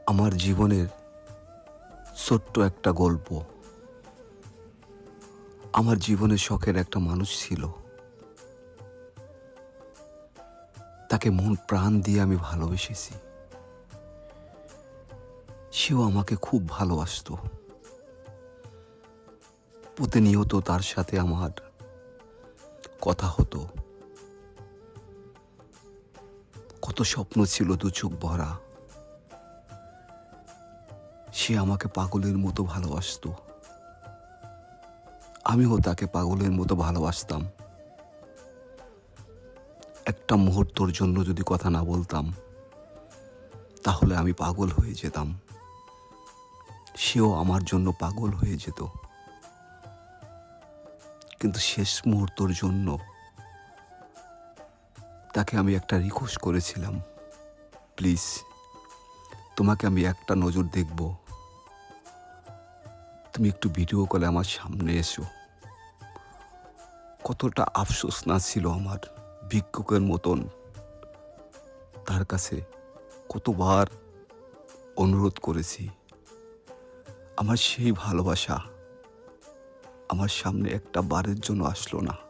আমার জীবনের ছোট্ট একটা গল্প। আমার জীবনের শখের একটা মানুষ ছিল। তাকে মন প্রাণ দিয়ে আমি ভালোবেসেছি। সেও আমাকে খুব ভালোবাসতো। প্রতিনিয়ত তার সাথে আমার কথা হতো। কত স্বপ্ন ছিল দু চোখ ভরা। সে আমাকে পাগলের মতো ভালোবাসতো। আমিও তাকে পাগলের মতো ভালোবাসতাম। একটা মুহূর্তের জন্য যদি কথা না বলতাম, তাহলে আমি পাগল হয়ে যেতাম। সেও আমার জন্য পাগল হয়ে যেত। কিন্তু শেষ মুহূর্তের জন্য তাকে আমি একটা রিকোয়েস্ট করেছিলাম, প্লিজ তোমাকে আমি একটা নজর দেখব, তুমি একটু ভিডিও কলে আমার সামনে এসো। কতটা আফসোস না ছিল আমার, ভিক্ষুকের মতন তার কাছে কতবার অনুরোধ করেছি। আমার সেই ভালোবাসা আমার সামনে একটা বারের জন্য আসলো না।